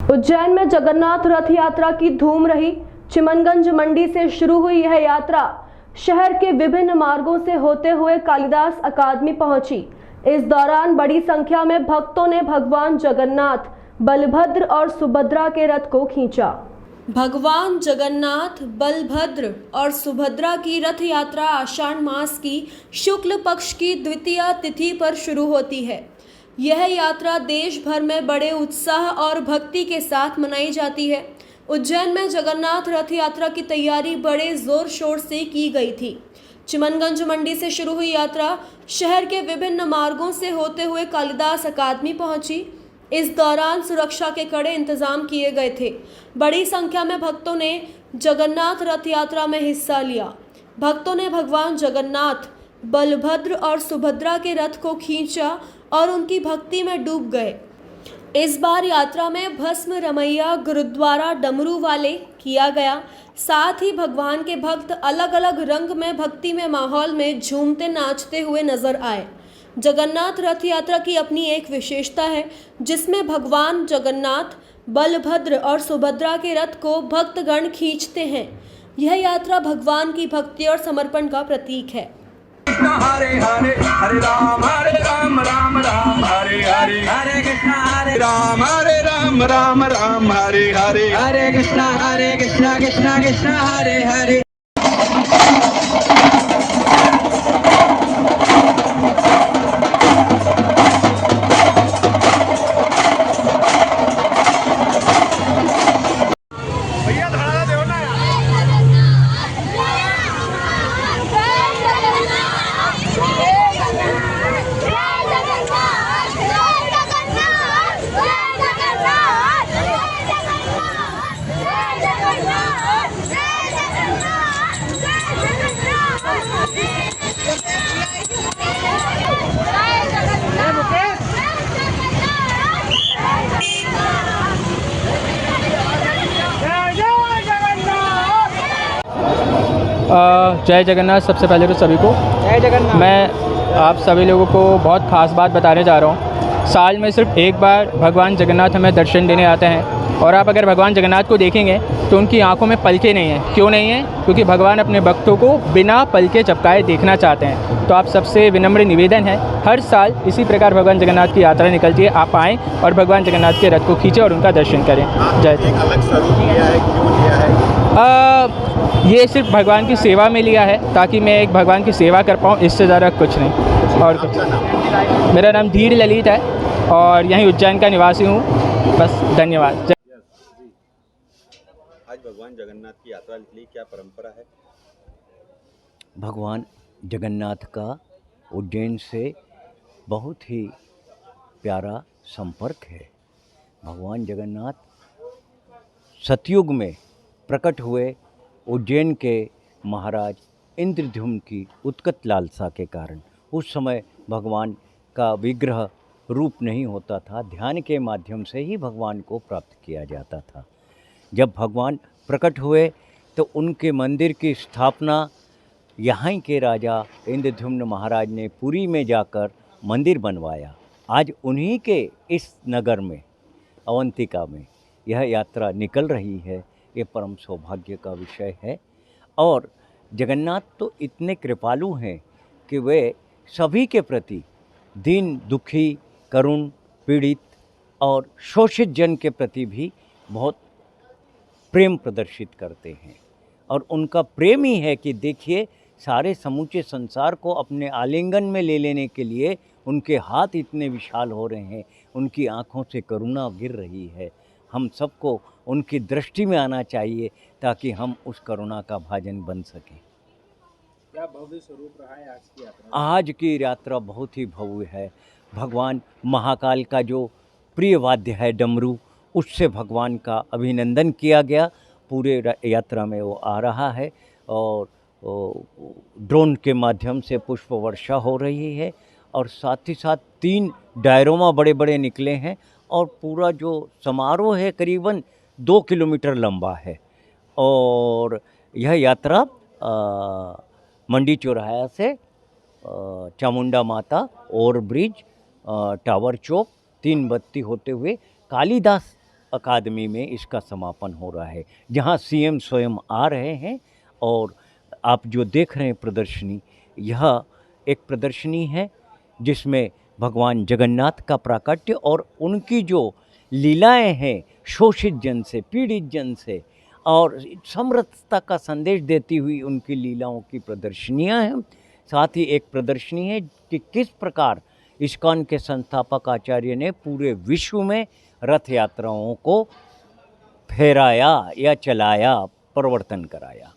उज्जैन में जगन्नाथ रथ यात्रा की धूम रही। चिमनगंज मंडी से शुरू हुई यह यात्रा शहर के विभिन्न मार्गों से होते हुए कालिदास अकादमी पहुंची। इस दौरान बड़ी संख्या में भक्तों ने भगवान जगन्नाथ, बलभद्र और सुभद्रा के रथ को खींचा। भगवान जगन्नाथ, बलभद्र और सुभद्रा की रथ यात्रा आषाढ़ मास की शुक्ल पक्ष की द्वितीया तिथि पर शुरू होती है। यह यात्रा देश भर में बड़े उत्साह और भक्ति के साथ मनाई जाती है। उज्जैन में जगन्नाथ रथ यात्रा की तैयारी बड़े जोर शोर से की गई थी। चिमनगंज मंडी से शुरू हुई यात्रा शहर के विभिन्न मार्गों से होते हुए कालिदास अकादमी पहुंची। इस दौरान सुरक्षा के कड़े इंतजाम किए गए थे। बड़ी संख्या में भक्तों ने जगन्नाथ रथ यात्रा में हिस्सा लिया। भक्तों ने भगवान जगन्नाथ, बलभद्र और सुभद्रा के रथ को खींचा और उनकी भक्ति में डूब गए। इस बार यात्रा में भस्म रमैया गुरुद्वारा डमरू वाले किया गया। साथ ही भगवान के भक्त अलग अलग रंग में भक्ति में माहौल में झूमते नाचते हुए नजर आए। जगन्नाथ रथ यात्रा की अपनी एक विशेषता है, जिसमें भगवान जगन्नाथ, बलभद्र और सुभद्रा के रथ को भक्तगण खींचते हैं। यह यात्रा भगवान की भक्ति और समर्पण का प्रतीक है। हरे हरे हरे राम राम राम हरे हरे हरे राम राम राम हरे हरे हरे कृष्णा कृष्णा कृष्णा हरे हरे। जय जगन्नाथ। सबसे पहले तो सभी को जय जगन्नाथ। मैं आप सभी लोगों को बहुत ख़ास बात बताने जा रहा हूँ। साल में सिर्फ एक बार भगवान जगन्नाथ हमें दर्शन देने आते हैं, और आप अगर भगवान जगन्नाथ को देखेंगे तो उनकी आंखों में पलके नहीं हैं। क्यों नहीं हैं? क्योंकि भगवान अपने भक्तों को बिना पलके झपकाए देखना चाहते हैं। तो आप सबसे विनम्र निवेदन है, हर साल इसी प्रकार भगवान जगन्नाथ की यात्रा निकलती है। आप आएँ और भगवान जगन्नाथ के रथ को खींचें और उनका दर्शन करें। जय जय। अलग स्वरूप लिया है, क्यों लिया है? ये सिर्फ भगवान की सेवा में लिया है, ताकि मैं एक भगवान की सेवा कर पाऊँ, इससे ज़्यादा कुछ नहीं। और कुछ। मेरा नाम धीर ललित है और यहीं उज्जैन का निवासी हूँ। बस धन्यवाद। आज भगवान जगन्नाथ की यात्रा निकली, क्या परंपरा है? भगवान जगन्नाथ का उज्जैन से बहुत ही प्यारा संपर्क है। भगवान जगन्नाथ सतयुग में प्रकट हुए उज्जैन के महाराज इंद्रद्युम्न की उत्कट लालसा के कारण। उस समय भगवान का विग्रह रूप नहीं होता था, ध्यान के माध्यम से ही भगवान को प्राप्त किया जाता था। जब भगवान प्रकट हुए तो उनके मंदिर की स्थापना यहाँ के राजा इंद्रद्युम्न महाराज ने पुरी में जाकर मंदिर बनवाया। आज उन्हीं के इस नगर में, अवंतिका में, यह यात्रा निकल रही है। ये परम सौभाग्य का विषय है। और जगन्नाथ तो इतने कृपालु हैं कि वे सभी के प्रति दीन दुखी, करुण, पीड़ित और शोषित जन के प्रति भी बहुत प्रेम प्रदर्शित करते हैं। और उनका प्रेम ही है कि देखिए, सारे समूचे संसार को अपने आलिंगन में ले लेने के लिए उनके हाथ इतने विशाल हो रहे हैं, उनकी आँखों से करुणा गिर रही है। हम सबको उनकी दृष्टि में आना चाहिए ताकि हम उस करुणा का भाजन बन सकें। क्या भव्य स्वरूप रहा है आज की यात्रा? आज की यात्रा बहुत ही भव्य है। भगवान महाकाल का जो प्रिय वाद्य है डमरू, उससे भगवान का अभिनंदन किया गया। पूरे यात्रा में वो आ रहा है और ड्रोन के माध्यम से पुष्प वर्षा हो रही है। और साथ ही साथ 3 डायरोमा बड़े बड़े निकले हैं और पूरा जो समारोह है करीबन 2 किलोमीटर लंबा है। और यह यात्रा मंडी चौराहा से चामुंडा माता, ओवर ब्रिज, टावर चौक, 3 बत्ती होते हुए कालिदास अकादमी में इसका समापन हो रहा है, जहां सीएम स्वयं आ रहे हैं। और आप जो देख रहे हैं प्रदर्शनी, यह एक प्रदर्शनी है जिसमें भगवान जगन्नाथ का प्राकट्य और उनकी जो लीलाएं हैं शोषित जन से, पीड़ित जन से और समरसता का संदेश देती हुई उनकी लीलाओं की प्रदर्शनियां हैं। साथ ही एक प्रदर्शनी है कि किस प्रकार इस्कॉन के संस्थापक आचार्य ने पूरे विश्व में रथ यात्राओं को फहराया या चलाया, परिवर्तन कराया।